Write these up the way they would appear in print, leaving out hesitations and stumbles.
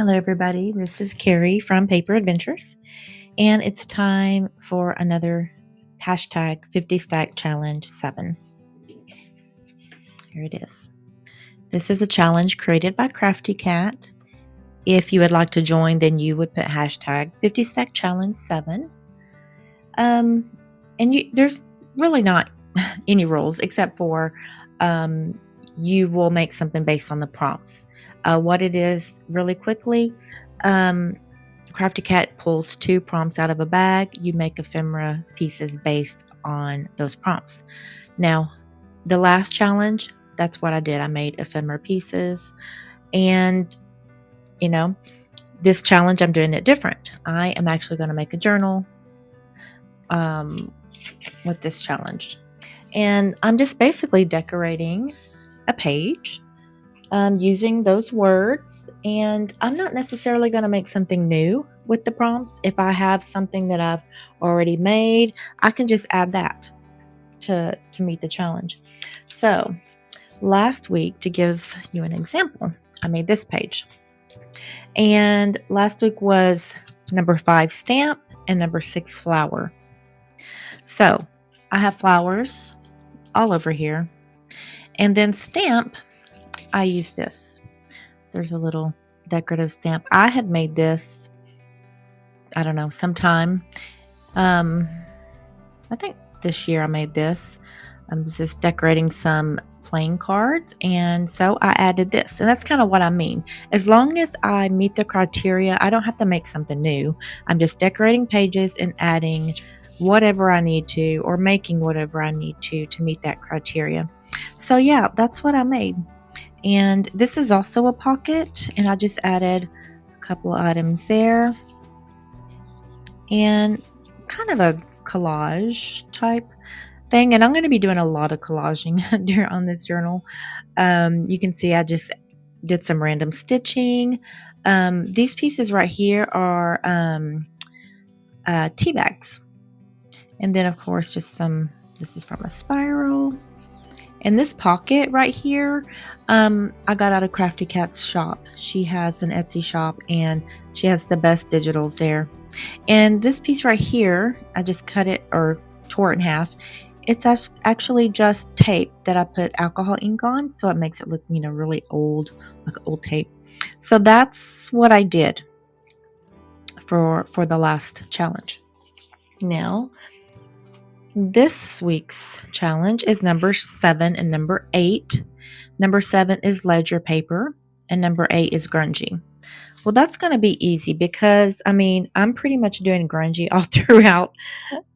Hello, everybody. This is Carrie from Paper Adventures, and it's time for another hashtag 50 Stack Challenge 7. Here it is. This is a challenge created by CraftyCat. If you would like to join, then you would put hashtag 50 Stack Challenge 7. There's really not any rules except for you will make something based on the prompts. What it is, really quickly, CraftyCat pulls 2 prompts out of a bag. You make ephemera pieces based on those prompts. Now, the last challenge, that's what I did. I made ephemera pieces. And, this challenge, I'm doing it different. I am actually going to make a journal with this challenge. And I'm just basically decorating a page using those words. And I'm not necessarily going to make something new with the prompts. If I have something that I've already made, I can just add that to meet the challenge. So last week, to give you an example, I made this page. And last week was number 5 stamp and number 6 flower. So I have flowers all over here. And then stamp, I use this. There's a little decorative stamp. I had made this, I don't know, sometime. I think this year I made this. I was just decorating some playing cards, and so I added this. And that's kind of what I mean. As long as I meet the criteria, I don't have to make something new. I'm just decorating pages and adding whatever I need to, or making whatever I need to meet that criteria. So yeah, that's what I made. And this is also a pocket, and I just added a couple of items there. And kind of a collage type thing. And I'm going to be doing a lot of collaging on this journal. You can see I just did some random stitching. These pieces right here are tea bags. And then, of course, just this is from a spiral. And this pocket right here, I got out of CraftyCat's shop. She has an Etsy shop, and she has the best digitals there. And this piece right here, I just cut it or tore it in half. It's actually just tape that I put alcohol ink on, so it makes it look, really old, like old tape. So that's what I did for the last challenge. Now, this week's challenge is number 7 and number 8. Number 7 is ledger paper, and number 8 is grungy. Well, that's going to be easy because, I'm pretty much doing grungy all throughout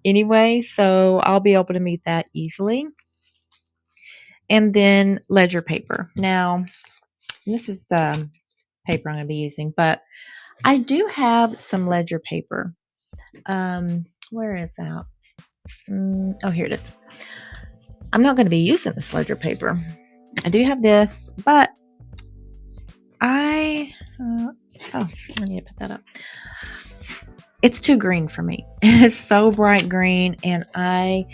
anyway, so I'll be able to meet that easily. And then ledger paper. Now, this is the paper I'm going to be using, but I do have some ledger paper. Where is that? Oh, here it is. I'm not going to be using this ledger paper. I do have this, but I need to put that up. It's too green for me. It's so bright green, and I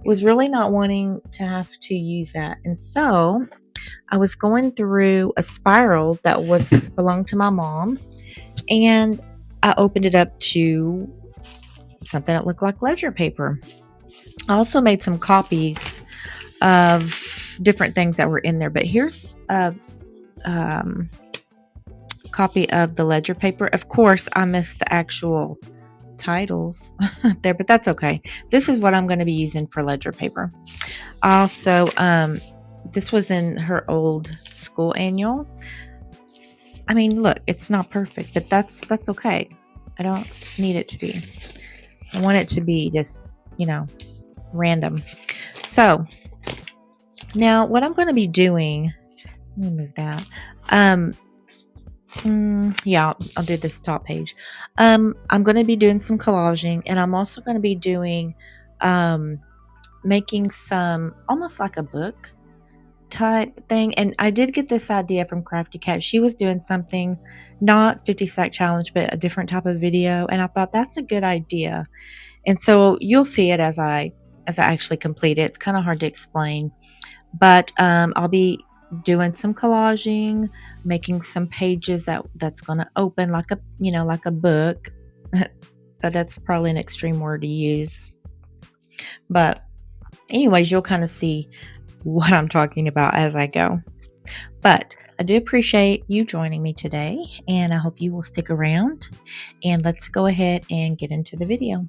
was really not wanting to have to use that. And so I was going through a spiral that belonged to my mom, and I opened it up to something that looked like ledger paper. I also made some copies of different things that were in there, but here's a copy of the ledger paper. Of course, I missed the actual titles there, but that's okay. This is what I'm going to be using for ledger paper. Also, this was in her old school annual. Look, it's not perfect, but that's okay. I don't need it to be. I want it to be just, random. So now what I'm going to be doing, let me move that. Yeah, I'll do this top page. I'm going to be doing some collaging, and I'm also going to be doing, making some almost like a book type thing. And I did get this idea from CraftyCat. She was doing something, not 50 stack challenge, but a different type of video. And I thought that's a good idea. And so you'll see it as I actually complete it. It's kind of hard to explain, but I'll be doing some collaging, making some pages that's gonna open like a, like a book. But that's probably an extreme word to use. But anyways, you'll kind of see what I'm talking about as I go. But I do appreciate you joining me today, and I hope you will stick around. And let's go ahead and get into the video.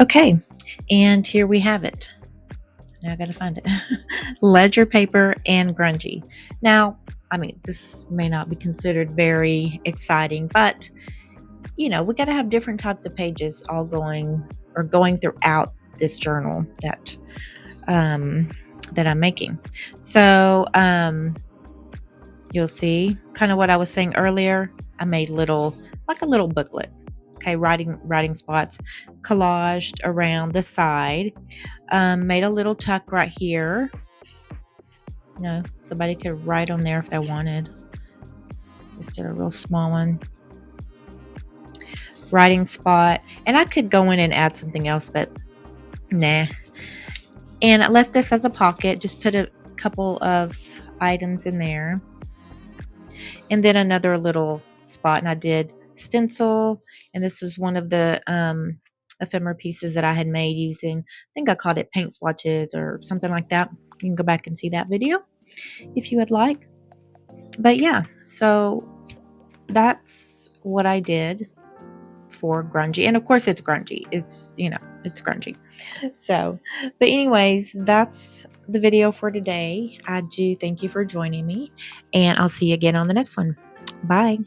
Okay, and here we have it. Now I gotta find it. Ledger paper and grungy. Now, I mean, this may not be considered very exciting, but we gotta have different types of pages all going throughout this journal um, that I'm making. So you'll see kind of what I was saying earlier. I made like a little booklet. Okay, writing spots, collaged around the side. Made a little tuck right here. Somebody could write on there if they wanted. Just did a real small one. Writing spot. And I could go in and add something else, but nah. And I left this as a pocket. Just put a couple of items in there. And then another little spot. And I did stencil. And this is one of the ephemera pieces that I had made using, I think I called it paint swatches or something like that. You can go back and see that video if you would like. But yeah, so that's what I did for grungy. And of course it's grungy. It's grungy. So, but anyways, that's the video for today. I do thank you for joining me, and I'll see you again on the next one. Bye.